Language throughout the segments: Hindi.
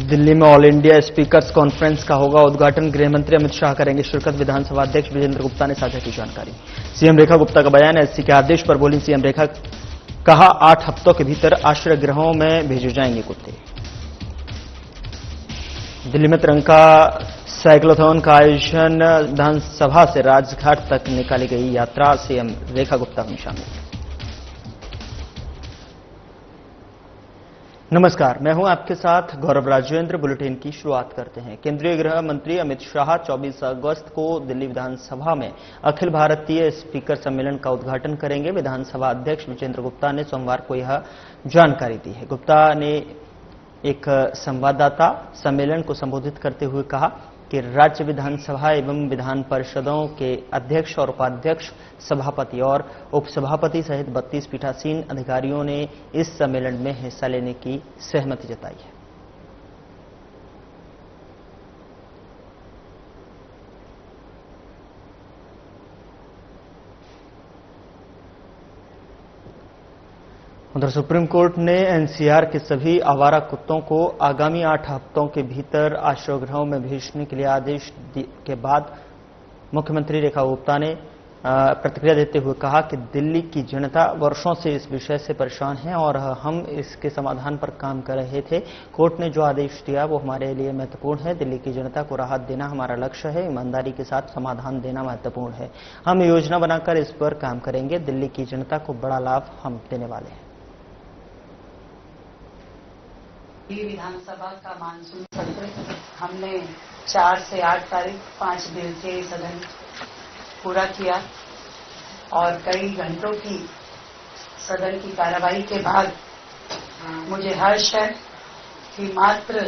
दिल्ली में ऑल इंडिया स्पीकर्स कॉन्फ्रेंस का होगा उद्घाटन। गृह मंत्री अमित शाह करेंगे शिरकत। विधानसभा अध्यक्ष विजेंद्र गुप्ता ने साझा की जानकारी। सीएम रेखा गुप्ता का बयान। एससी के आदेश पर बोली सीएम रेखा, कहा 8 हफ्तों के भीतर आश्रय गृहों में भेजे जाएंगे कुत्ते। दिल्ली में तिरंगा साइक्लोथॉन का आयोजन। विधानसभा से राजघाट तक निकाली गई यात्रा। सीएम रेखा गुप्ता हुई शामिल। नमस्कार, मैं हूं आपके साथ गौरव राजेंद्र। बुलेटिन की शुरुआत करते हैं। केंद्रीय गृह मंत्री अमित शाह 24 अगस्त को दिल्ली विधानसभा में अखिल भारतीय स्पीकर सम्मेलन का उद्घाटन करेंगे। विधानसभा अध्यक्ष विजेंद्र गुप्ता ने सोमवार को यह जानकारी दी है। गुप्ता ने एक संवाददाता सम्मेलन को संबोधित करते हुए कहा कि राज्य विधानसभा एवं विधान परिषदों के अध्यक्ष और उपाध्यक्ष, सभापति और उपसभापति सहित 32 पीठासीन अधिकारियों ने इस सम्मेलन में हिस्सा लेने की सहमति जताई है। उधर सुप्रीम कोर्ट ने एनसीआर के सभी आवारा कुत्तों को आगामी 8 हफ्तों के भीतर आश्रय गृहों में भेजने के लिए आदेश के बाद मुख्यमंत्री रेखा गुप्ता ने प्रतिक्रिया देते हुए कहा कि दिल्ली की जनता वर्षों से इस विषय से परेशान है और हम इसके समाधान पर काम कर रहे थे। कोर्ट ने जो आदेश दिया वो हमारे लिए महत्वपूर्ण है। दिल्ली की जनता को राहत देना हमारा लक्ष्य है। ईमानदारी के साथ समाधान देना महत्वपूर्ण है। हम योजना बनाकर इस पर काम करेंगे। दिल्ली की जनता को बड़ा लाभ हम देने वाले हैं। विधानसभा का मानसून सत्र हमने 4 से 8 तारीख 5 दिवसीय सदन पूरा किया और कई घंटों की सदन की कार्रवाई के बाद मुझे हर्ष है कि मात्र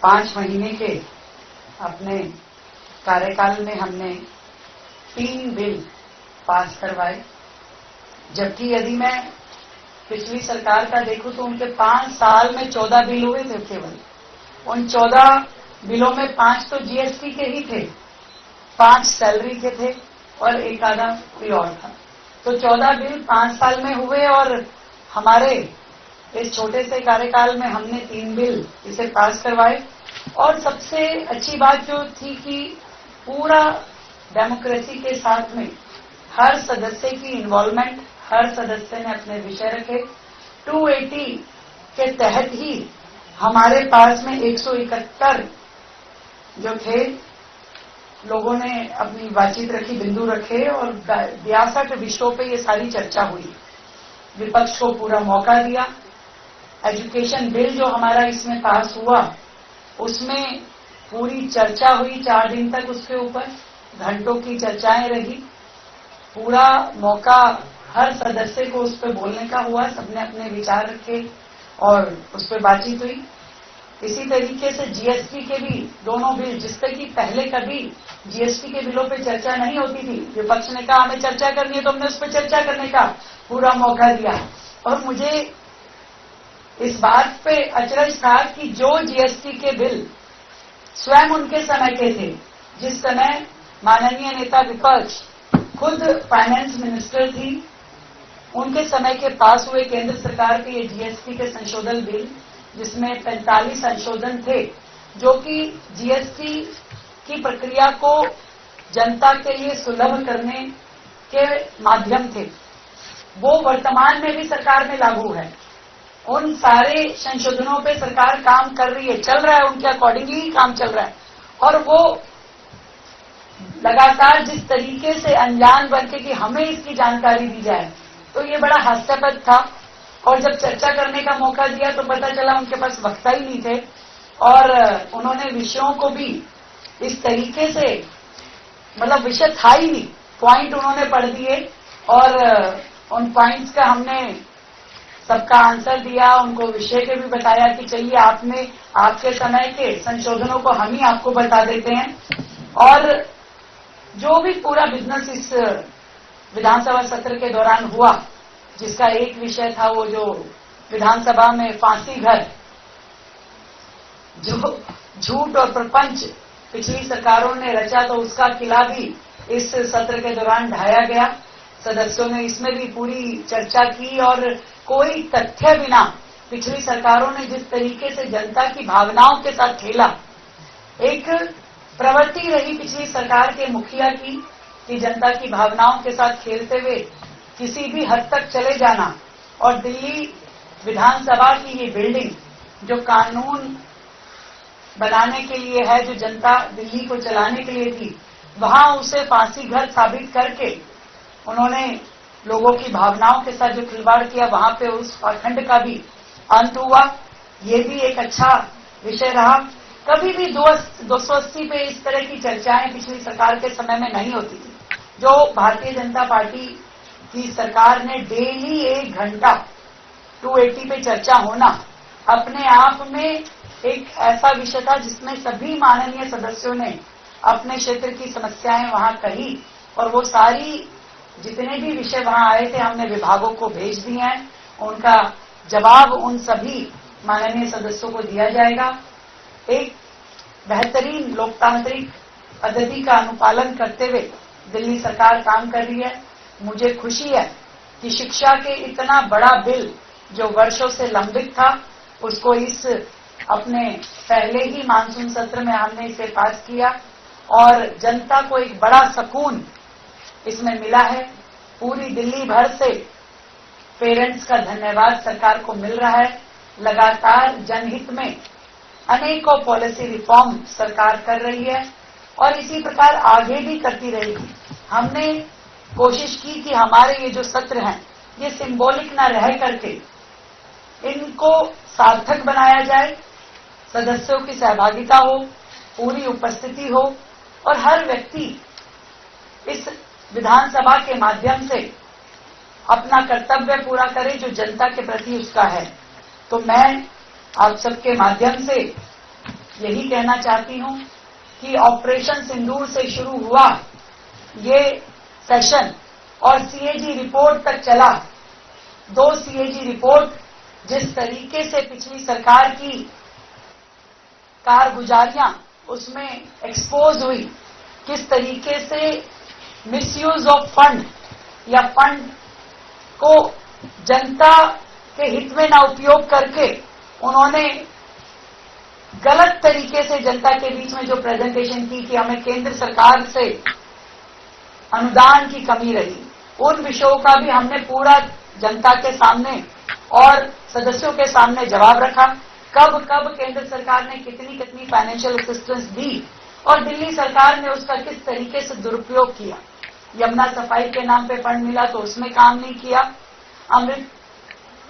5 महीने के अपने कार्यकाल में हमने 3 बिल पास करवाए, जबकि यदि मैं पिछली सरकार का देखूं तो उनके 5 साल में 14 बिल हुए थे। केवल उन 14 बिलों में 5 तो जीएसटी के ही थे, 5 सैलरी के थे और एक आधा कोई और था। तो 14 बिल 5 साल में हुए और हमारे इस छोटे से कार्यकाल में हमने 3 बिल इसे पास करवाए। और सबसे अच्छी बात जो थी कि पूरा डेमोक्रेसी के साथ में हर सदस्य की इन्वॉल्वमेंट, हर सदस्य ने अपने विषय रखे। 280 के तहत ही हमारे पास में 171 जो थे लोगों ने अपनी बातचीत रखी, बिंदु रखे और 62 विषयों पे ये सारी चर्चा हुई। विपक्ष को पूरा मौका दिया। एजुकेशन बिल जो हमारा इसमें पास हुआ उसमें पूरी चर्चा हुई 4 दिन तक, उसके ऊपर घंटों की चर्चाएं रही। पूरा मौका हर सदस्य को उस पर बोलने का हुआ। सबने अपने विचार रखे और उस पर बातचीत हुई। इसी तरीके से जीएसटी के भी दोनों बिल, जिससे कि पहले कभी जीएसटी के बिलों पे चर्चा नहीं होती थी, विपक्ष ने कहा हमें चर्चा करनी है तो हमने उस पर चर्चा करने का पूरा मौका दिया। और मुझे इस बात पे अचरज था कि जो जीएसटी के बिल स्वयं उनके समय के थे, जिस समय माननीय नेता विपक्ष खुद फाइनेंस मिनिस्टर थी, उनके समय के पास हुए केंद्र सरकार के ये जीएसटी के संशोधन बिल, जिसमें 45 संशोधन थे जो कि जीएसटी की प्रक्रिया को जनता के लिए सुलभ करने के माध्यम थे, वो वर्तमान में भी सरकार में लागू है। उन सारे संशोधनों पे सरकार काम कर रही है, चल रहा है, उनके अकॉर्डिंगली ही काम चल रहा है। और वो लगातार जिस तरीके से अनजान बनके कि हमें इसकी जानकारी दी जाए, तो ये बड़ा हास्यास्पद था। और जब चर्चा करने का मौका दिया तो पता चला उनके पास वक्ता ही नहीं थे और उन्होंने विषयों को भी इस तरीके से, मतलब विषय था ही नहीं, पॉइंट उन्होंने पढ़ दिए और उन पॉइंट्स का हमने सबका आंसर दिया, उनको विषय के भी बताया कि चलिए आपने आपके समय के संशोधनों को हम ही आपको बता देते हैं। और जो भी पूरा बिजनेस इस विधानसभा सत्र के दौरान हुआ, जिसका एक विषय था वो जो विधानसभा में फांसी घर, जो झूठ और प्रपंच पिछली सरकारों ने रचा, तो उसका किला भी इस सत्र के दौरान ढाया गया। सदस्यों ने इसमें भी पूरी चर्चा की और कोई तथ्य बिना पिछली सरकारों ने जिस तरीके से जनता की भावनाओं के साथ खेला, एक प्रवृत्ति रही पिछली सरकार के मुखिया की कि जनता की भावनाओं के साथ खेलते हुए किसी भी हद तक चले जाना, और दिल्ली विधानसभा की ये बिल्डिंग जो कानून बनाने के लिए है, जो जनता दिल्ली को चलाने के लिए थी, वहां उसे फांसी घर साबित करके उन्होंने लोगों की भावनाओं के साथ जो खिलवाड़ किया, वहां पे उस पाखंड का भी अंत हुआ। ये भी एक अच्छा विषय रहा। कभी भी 280 पे इस तरह की चर्चाएं पिछली सरकार के समय में नहीं होती थी। जो भारतीय जनता पार्टी की सरकार ने डेली 1 घंटा 280 पे चर्चा होना अपने आप में एक ऐसा विषय था जिसमें सभी माननीय सदस्यों ने अपने क्षेत्र की समस्याएं वहां कही, और वो सारी जितने भी विषय वहां आए थे हमने विभागों को भेज दिए हैं। उनका जवाब उन सभी माननीय सदस्यों को दिया जाएगा। एक बेहतरीन लोकतांत्रिक पद्धति का अनुपालन करते हुए दिल्ली सरकार काम कर रही है। मुझे खुशी है कि शिक्षा के इतना बड़ा बिल जो वर्षों से लंबित था, उसको इस अपने पहले ही मानसून सत्र में हमने इसे पास किया, और जनता को एक बड़ा सुकून इसमें मिला है। पूरी दिल्ली भर से पेरेंट्स का धन्यवाद सरकार को मिल रहा है। लगातार जनहित में अनेकों पॉलिसी रिफॉर्म सरकार कर रही है, और इसी प्रकार आगे भी करती रहेगी। हमने कोशिश की कि हमारे ये जो सत्र हैं, ये सिंबॉलिक ना रह करके इनको सार्थक बनाया जाए, सदस्यों की सहभागिता हो, पूरी उपस्थिति हो, और हर व्यक्ति इस विधानसभा के माध्यम से अपना कर्तव्य पूरा करे जो जनता के प्रति उसका है। तो मैं आप सबके माध्यम से यही कहना चाहती हूं कि ऑपरेशन सिंदूर से शुरू हुआ ये सेशन और सीएजी रिपोर्ट तक चला। 2 सीएजी रिपोर्ट जिस तरीके से पिछली सरकार की कारगुजारियां उसमें एक्सपोज हुई, किस तरीके से मिसयूज ऑफ फंड या फंड को जनता के हित में ना उपयोग करके उन्होंने गलत तरीके से जनता के बीच में जो प्रेजेंटेशन की कि हमें केंद्र सरकार से अनुदान की कमी रही, उन विषयों का भी हमने पूरा जनता के सामने और सदस्यों के सामने जवाब रखा। कब कब केंद्र सरकार ने कितनी कितनी फाइनेंशियल असिस्टेंस दी और दिल्ली सरकार ने उसका किस तरीके से दुरुपयोग किया। यमुना सफाई के नाम पे फंड मिला तो उसमें काम नहीं किया, अमृत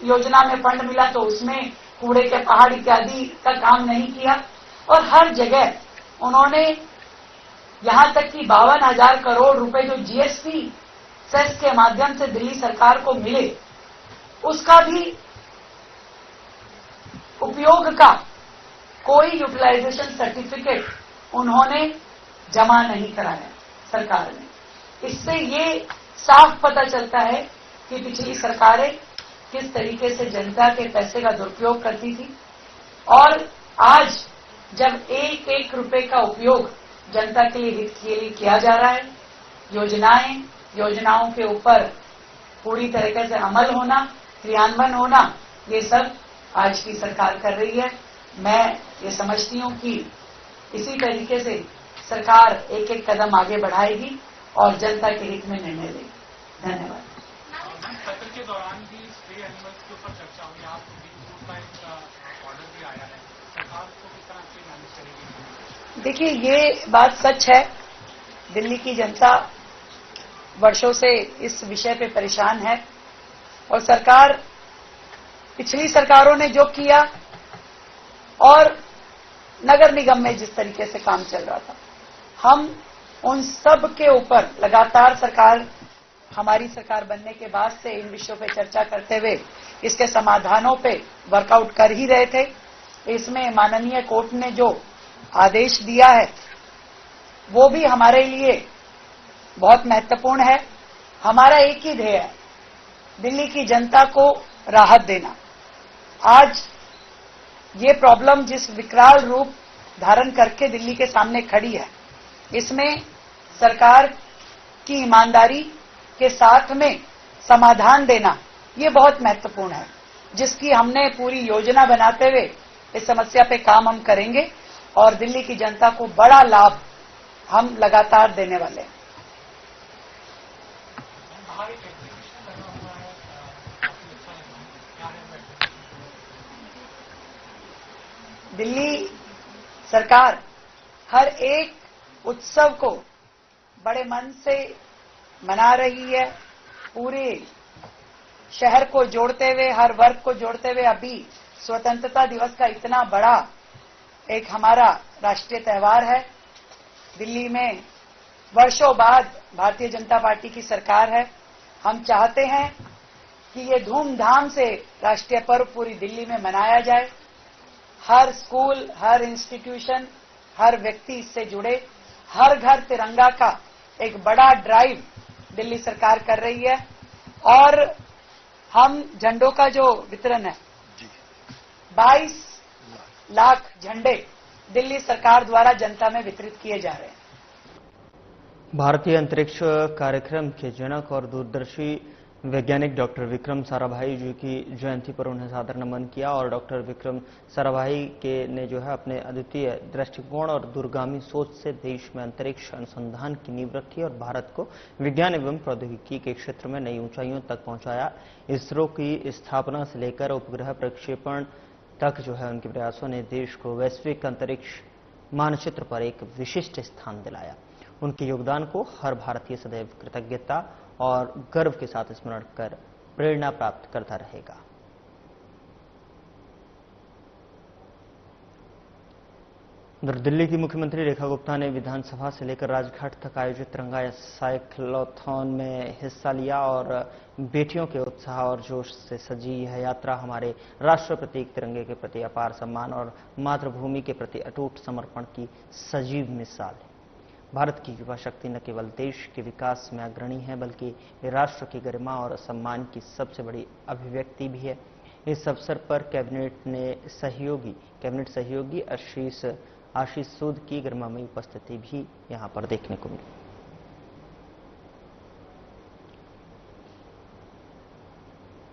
योजना में फंड मिला तो उसमें कूड़े के पहाड़ इत्यादि का काम नहीं किया, और हर जगह उन्होंने यहां तक कि 52,000 करोड़ रुपए जो जीएसटी सेस के माध्यम से दिल्ली सरकार को मिले, उसका भी उपयोग का कोई यूटिलाइजेशन सर्टिफिकेट उन्होंने जमा नहीं कराया सरकार ने। इससे ये साफ पता चलता है कि पिछली सरकारें किस तरीके से जनता के पैसे का दुरुपयोग करती थी, और आज जब एक एक रुपए का उपयोग जनता के लिए हित के लिए किया जा रहा है, योजनाओं के ऊपर पूरी तरीके से अमल होना, क्रियान्वयन होना, ये सब आज की सरकार कर रही है। मैं ये समझती हूँ कि इसी तरीके से सरकार एक एक कदम आगे बढ़ाएगी और जनता के हित में निर्णय लेगी। धन्यवाद। सत्र के दौरान भी स्टे एनिमल्स के ऊपर चर्चा हुई, आप ऑर्डर भी आया है, सरकार को किस तरह से मैनेज करेगी? देखिए, ये बात सच है, दिल्ली की जनता वर्षों से इस विषय पे परेशान है, और सरकार पिछली सरकारों ने जो किया और नगर निगम में जिस तरीके से काम चल रहा था, हम उन सब के ऊपर लगातार हमारी सरकार बनने के बाद से इन विषयों पे चर्चा करते हुए इसके समाधानों पे वर्कआउट कर ही रहे थे। इसमें माननीय कोर्ट ने जो आदेश दिया है वो भी हमारे लिए बहुत महत्वपूर्ण है। हमारा एक ही ध्येय है, दिल्ली की जनता को राहत देना। आज ये प्रॉब्लम जिस विकराल रूप धारण करके दिल्ली के सामने खड़ी है, इसमें सरकार की ईमानदारी के साथ में समाधान देना ये बहुत महत्वपूर्ण है। जिसकी हमने पूरी योजना बनाते हुए इस समस्या पे काम हम करेंगे और दिल्ली की जनता को बड़ा लाभ हम लगातार देने वाले हैं। बाहर एक एग्जीबिशन लगा हुआ है, काफी अच्छा लगा है, क्या है वो एग्जीबिशन? दिल्ली सरकार हर एक उत्सव को बड़े मन से मना रही है, पूरे शहर को जोड़ते हुए, हर वर्ग को जोड़ते हुए। अभी स्वतंत्रता दिवस का इतना बड़ा एक हमारा राष्ट्रीय त्योहार है। दिल्ली में वर्षों बाद भारतीय जनता पार्टी की सरकार है। हम चाहते हैं कि ये धूमधाम से राष्ट्रीय पर्व पूरी दिल्ली में मनाया जाए। हर स्कूल, हर इंस्टीट्यूशन, हर व्यक्ति इससे जुड़े। हर घर तिरंगा का एक बड़ा ड्राइव दिल्ली सरकार कर रही है और हम झंडों का जो वितरण है 22 लाख झंडे दिल्ली सरकार द्वारा जनता में वितरित किए जा रहे हैं। भारतीय अंतरिक्ष कार्यक्रम के जनक और दूरदर्शी वैज्ञानिक डॉक्टर विक्रम साराभाई जी की जयंती पर उन्हें सादर नमन किया और डॉक्टर विक्रम साराभाई के ने जो है अपने अद्वितीय दृष्टिकोण और दूरगामी सोच से देश में अंतरिक्ष अनुसंधान की नींव रखी और भारत को विज्ञान एवं प्रौद्योगिकी के क्षेत्र में नई ऊंचाइयों तक पहुंचाया। इसरो की स्थापना से लेकर उपग्रह प्रक्षेपण तक जो है उनके प्रयासों ने देश को वैश्विक अंतरिक्ष मानचित्र पर एक विशिष्ट स्थान दिलाया। उनके योगदान को हर भारतीय सदैव कृतज्ञता और गर्व के साथ स्मरण कर प्रेरणा प्राप्त करता रहेगा। उधर दिल्ली की मुख्यमंत्री रेखा गुप्ता ने विधानसभा से लेकर राजघाट तक आयोजित तिरंगा साइक्लोथॉन में हिस्सा लिया और बेटियों के उत्साह और जोश से सजी यह यात्रा हमारे राष्ट्र प्रतीक तिरंगे के प्रति अपार सम्मान और मातृभूमि के प्रति अटूट समर्पण की सजीव मिसाल है। भारत की युवा शक्ति न केवल देश के विकास में अग्रणी है बल्कि राष्ट्र की गरिमा और सम्मान की सबसे बड़ी अभिव्यक्ति भी है। इस अवसर पर कैबिनेट सहयोगी आशीष सूद की गरिमामयी उपस्थिति भी यहां पर देखने को मिली।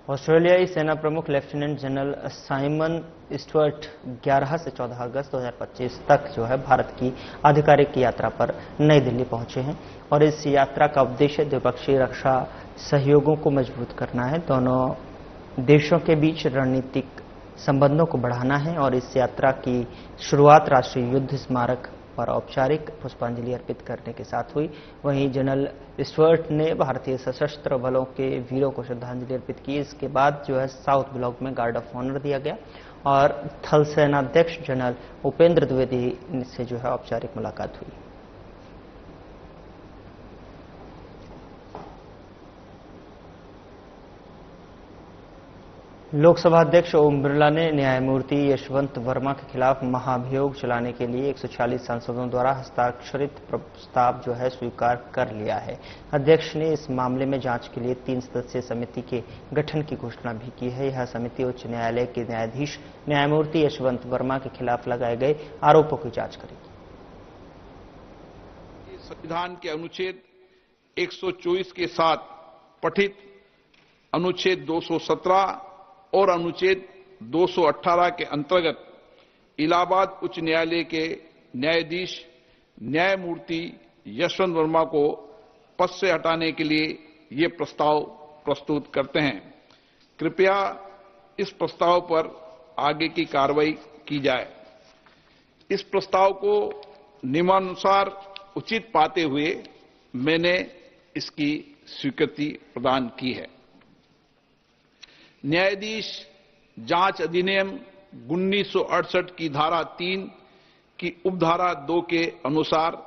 ऑस्ट्रेलियाई सेना प्रमुख लेफ्टिनेंट जनरल साइमन स्टुअर्ट 11 से 14 अगस्त 2025 तक जो है भारत की आधिकारिक यात्रा पर नई दिल्ली पहुंचे हैं और इस यात्रा का उद्देश्य द्विपक्षीय रक्षा सहयोगों को मजबूत करना है। दोनों देशों के बीच रणनीतिक संबंधों को बढ़ाना है और इस यात्रा की शुरुआत राष्ट्रीय युद्ध स्मारक पर औपचारिक पुष्पांजलि अर्पित करने के साथ हुई। वहीं जनरल स्टुअर्ट ने भारतीय सशस्त्र बलों के वीरों को श्रद्धांजलि अर्पित की। इसके बाद जो है साउथ ब्लॉक में गार्ड ऑफ ऑनर दिया गया और थल सेनाध्यक्ष जनरल उपेंद्र द्विवेदी से जो है औपचारिक मुलाकात हुई। लोकसभा अध्यक्ष ओम बिरला ने न्यायमूर्ति यशवंत वर्मा के खिलाफ महाभियोग चलाने के लिए 146 सांसदों द्वारा हस्ताक्षरित प्रस्ताव जो है स्वीकार कर लिया है। अध्यक्ष ने इस मामले में जांच के लिए 3 सदस्यीय समिति के गठन की घोषणा भी की है। यह समिति उच्च न्यायालय के न्यायाधीश न्यायमूर्ति यशवंत वर्मा के खिलाफ लगाए गए आरोपों की जांच करेगी। संविधान के अनुच्छेद 124 के साथ पठित अनुच्छेद 217 और अनुच्छेद 218 के अंतर्गत इलाहाबाद उच्च न्यायालय के न्यायाधीश न्यायमूर्ति यशवंत वर्मा को पद से हटाने के लिए ये प्रस्ताव प्रस्तुत करते हैं। कृपया इस प्रस्ताव पर आगे की कार्रवाई की जाए। इस प्रस्ताव को नियमानुसार उचित पाते हुए मैंने इसकी स्वीकृति प्रदान की है। न्यायाधीश जांच अधिनियम 1968 की धारा 3 की उपधारा 2 के अनुसार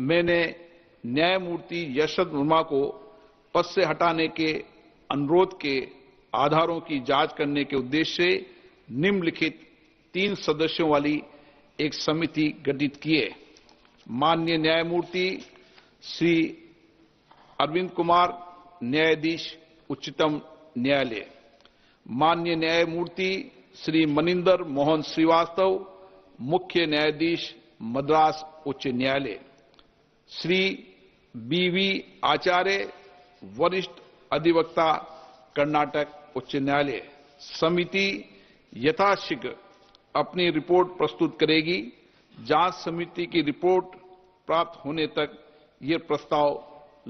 मैंने न्यायमूर्ति यशवंत वर्मा को पद से हटाने के अनुरोध के आधारों की जांच करने के उद्देश्य से निम्नलिखित 3 सदस्यों वाली एक समिति गठित की है। माननीय न्यायमूर्ति श्री अरविंद कुमार, न्यायाधीश उच्चतम न्यायालय, माननीय न्यायमूर्ति श्री मनिंदर मोहन श्रीवास्तव, मुख्य न्यायाधीश मद्रास उच्च न्यायालय, श्री बीवी आचार्य, वरिष्ठ अधिवक्ता कर्नाटक उच्च न्यायालय, समिति यथाशीघ्र अपनी रिपोर्ट प्रस्तुत करेगी। जांच समिति की रिपोर्ट प्राप्त होने तक ये प्रस्ताव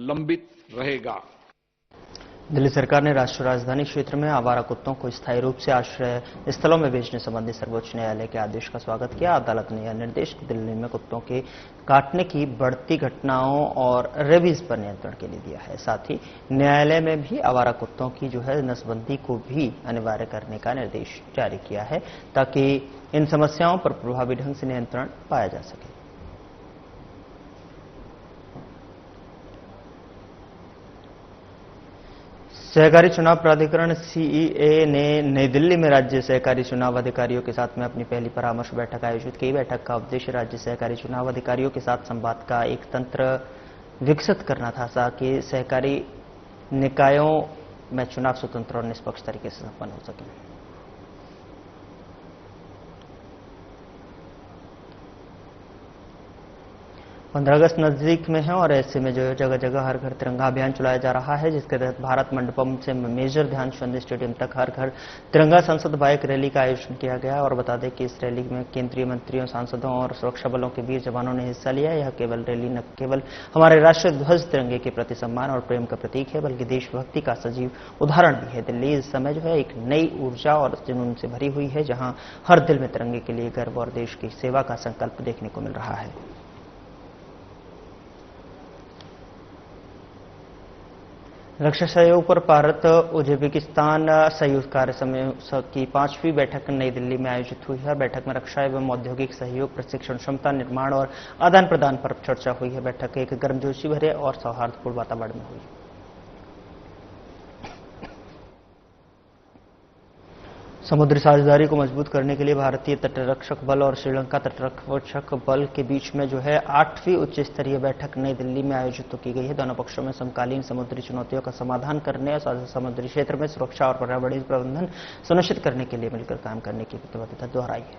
लंबित रहेगा। दिल्ली सरकार ने राष्ट्रीय राजधानी क्षेत्र में आवारा कुत्तों को स्थायी रूप से आश्रय स्थलों में भेजने संबंधी सर्वोच्च न्यायालय के आदेश का स्वागत किया। अदालत ने यह निर्देश दिल्ली में कुत्तों के काटने की बढ़ती घटनाओं और रेबीज पर नियंत्रण के लिए दिया है। साथ ही न्यायालय में भी आवारा कुत्तों की नसबंदी को भी अनिवार्य करने का निर्देश जारी किया है, ताकि इन समस्याओं पर प्रभावी ढंग से नियंत्रण पाया जा सके। सहकारी चुनाव प्राधिकरण सीईए ने नई दिल्ली में राज्य सहकारी चुनाव अधिकारियों के साथ में अपनी पहली परामर्श बैठक आयोजित की। बैठक का उद्देश्य राज्य सहकारी चुनाव अधिकारियों के साथ संवाद का एक तंत्र विकसित करना था, ताकि सहकारी निकायों में चुनाव स्वतंत्र और निष्पक्ष तरीके से संपन्न हो सके। 15 अगस्त नजदीक में है और ऐसे में जो जगह जगह हर घर तिरंगा अभियान चलाया जा रहा है, जिसके तहत भारत मंडपम से मेजर ध्यानचंद स्टेडियम तक हर घर तिरंगा संसद बाइक रैली का आयोजन किया गया। और बता दें कि इस रैली में केंद्रीय मंत्रियों, सांसदों और सुरक्षा बलों के वीर जवानों ने हिस्सा लिया। यह केवल रैली न केवल हमारे राष्ट्रीय ध्वज तिरंगे के प्रति सम्मान और प्रेम का प्रतीक है, बल्कि देशभक्ति का सजीव उदाहरण भी है। दिल्ली इस समय जो है एक नई ऊर्जा और जुनून से भरी हुई है, जहां हर दिल में तिरंगे के लिए गर्व और देश की सेवा का संकल्प देखने को मिल रहा है। रक्षा सहयोग पर भारत उज्बेकिस्तान संयुक्त कार्य समूह की 5वीं बैठक नई दिल्ली में आयोजित हुई है। बैठक में रक्षा एवं औद्योगिक सहयोग, प्रशिक्षण, क्षमता निर्माण और आदान प्रदान पर चर्चा हुई है। बैठक एक गर्मजोशी भरे और सौहार्दपूर्ण वातावरण में हुई। समुद्री साझेदारी को मजबूत करने के लिए भारतीय तटरक्षक बल और श्रीलंका तटरक्षक बल के बीच में जो है 8वीं उच्च स्तरीय बैठक नई दिल्ली में आयोजित की गई है। दोनों पक्षों में समकालीन समुद्री चुनौतियों का समाधान करने और समुद्री क्षेत्र में सुरक्षा और पर्यावरणीय प्रबंधन सुनिश्चित करने के लिए मिलकर काम करने की प्रतिबद्धता दोहराई है।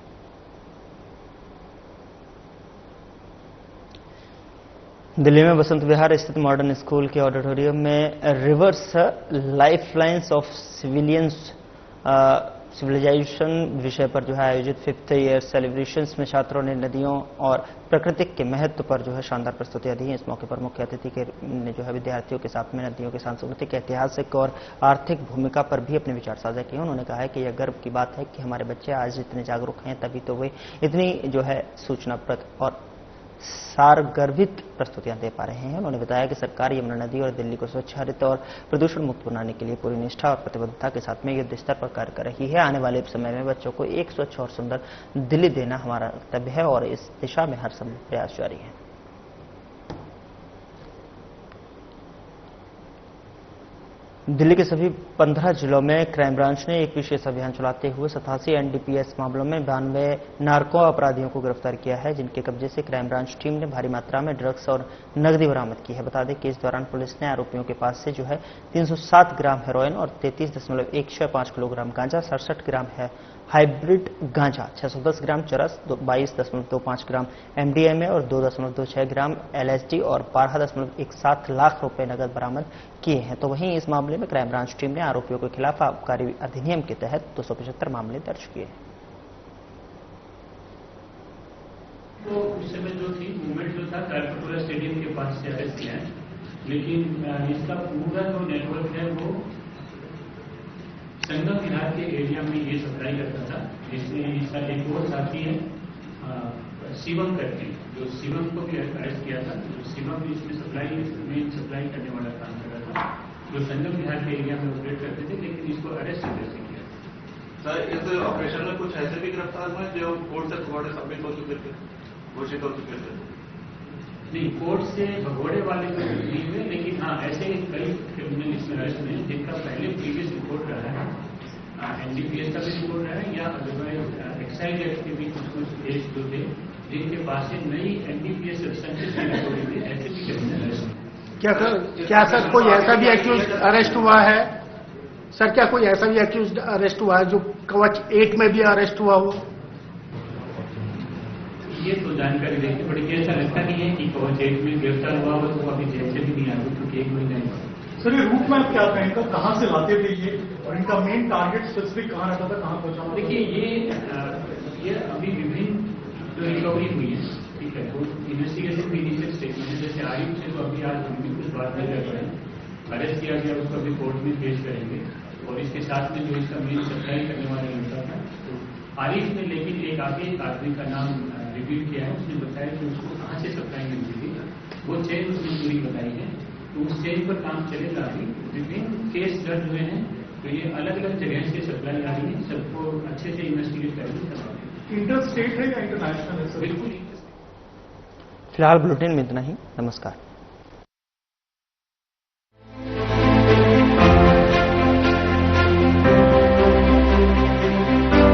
दिल्ली में बसंत विहार स्थित मॉडर्न स्कूल के ऑडिटोरियम में रिवर्स लाइफलाइंस ऑफ सिविलाइजेशन विषय पर जो है आयोजित 5th ईयर सेलिब्रेशंस में छात्रों ने नदियों और प्रकृति के महत्व पर जो है शानदार प्रस्तुतियां दी। इस मौके पर मुख्य अतिथि ने जो है विद्यार्थियों के साथ में नदियों के सांस्कृतिक, ऐतिहासिक और आर्थिक भूमिका पर भी अपने विचार साझा किए। उन्होंने कहा है कि यह गर्व की बात है कि हमारे बच्चे आज इतने जागरूक हैं, तभी तो वे इतनी जो है सूचनाप्रद और सारगर्भित प्रस्तुतियां दे पा रहे हैं। उन्होंने बताया कि सरकार यमुना नदी और दिल्ली को स्वच्छ, हरित और प्रदूषण मुक्त बनाने के लिए पूरी निष्ठा और प्रतिबद्धता के साथ में युद्ध स्तर पर कार्य कर रही है। आने वाले समय में बच्चों को एक स्वच्छ और सुंदर दिल्ली देना हमारा कर्तव्य है और इस दिशा में हर संभव प्रयास जारी है। दिल्ली के सभी 15 जिलों में क्राइम ब्रांच ने एक विशेष अभियान चलाते हुए 87 एनडीपीएस मामलों में 92 नार्को अपराधियों को गिरफ्तार किया है, जिनके कब्जे से क्राइम ब्रांच टीम ने भारी मात्रा में ड्रग्स और नकदी बरामद की है। बता दें कि इस दौरान पुलिस ने आरोपियों के पास से जो है 307 ग्राम हेरोइन और 33.165 किलोग्राम गांजा, 67 ग्राम है हाइब्रिड गांजा, 610 ग्राम चरस, 22.25 ग्राम एमडीएमए और 2.26 ग्राम एलएसडी और 12.17 लाख रुपए नकद बरामद किए हैं। तो वहीं इस मामले में क्राइम ब्रांच टीम ने आरोपियों के खिलाफ आबकारी अधिनियम के तहत 275 मामले दर्ज किए हैं। तो उस समय जो थी मूवमेंट जो था तालकटोरा स्टेडियम के पास से अरेस्ट किया है, लेकिन इसका पूरा जो नेटवर्क है वो संगम विहार के एरिया में ये सप्लाई करता था, जिसमें इसका एक और साथी है शिवम करके, जो शिवम को भी अरेस्ट किया था। जो शिवम भी इसमें सप्लाई करने वाला काम कर रहा था, जो संगम विहार के एरिया में ऑपरेट करते थे, लेकिन इसको अरेस्ट कैसे किया? सर, इस ऑपरेशन में कुछ ऐसे भी गिरफ्तार हुए जो कोर्ट से भगोड़े साबित हो चुके थे, घोषित हो चुके थे? नहीं, कोर्ट से भगोड़े वाले तो नहीं हुए, लेकिन हाँ ऐसे कई क्रिमिनल इसमें अरेस्ट हुए जिनका पहले प्रीवियस रिपोर्ट रहा है, एनडीपीएस का भी रिपोर्ट रहा है, या अदरवाइज एक्साइज एक्ट के भी कुछ केस जो थे जिनके पास से नई एनडीपीएस सब्सटेंसेस रिकवरी थे, ऐसे भी क्रिमिनल अरेस्ट। क्या सर कोई ऐसा भी एक्यूज अरेस्ट हुआ है? सर क्या कोई ऐसा भी एक्यूज अरेस्ट हुआ है जो कवच 8 में भी अरेस्ट हुआ हो? ये तो जानकारी देखनी पड़ेगी। ऐसा लगता नहीं है कि कवच 8 में गिरफ्तार हुआ हो तो अभी जेल से भी नहीं आया, क्योंकि 1 महीना सर ये रूट मैप क्या था इनका, कहाँ से लाते थे ये, और इनका मेन टारगेट स्पेसिफिक कहाँ रहता था, कहाँ पहुंचाना? देखिए ये अभी विभिन्न जो रिकवरी हुई है, ठीक है, वो इन्वेस्टिगेशन के इनिशियल स्टेज में, जैसे आरिफ से तो अभी आज हम भी कुछ बात नहीं कर रहे हैं, अरेस्ट किया गया, उसको अभी कोर्ट में पेश करेंगे, और इसके साथ में जो इसका मेन सप्लाई करने वाला लड़का था, तो आरिफ ने लेकिन एक आगे आदमी का नाम रिवील किया है, उसने बताया कि उसको कहाँ से सप्लाई मिलती थी, वो चेन उसने पूरी बताई है, तो उस चेन पर काम चलेगा। अभी विभिन्न केस दर्ज हुए हैं, तो ये अलग अलग जगह से सप्लाई आ रही है, सबको अच्छे से इन्वेस्टिगेट करके इंटर स्टेट है या इंटरनेशनल है सर? बिल्कुल। फिलहाल बुलेटिन में इतना ही। नमस्कार।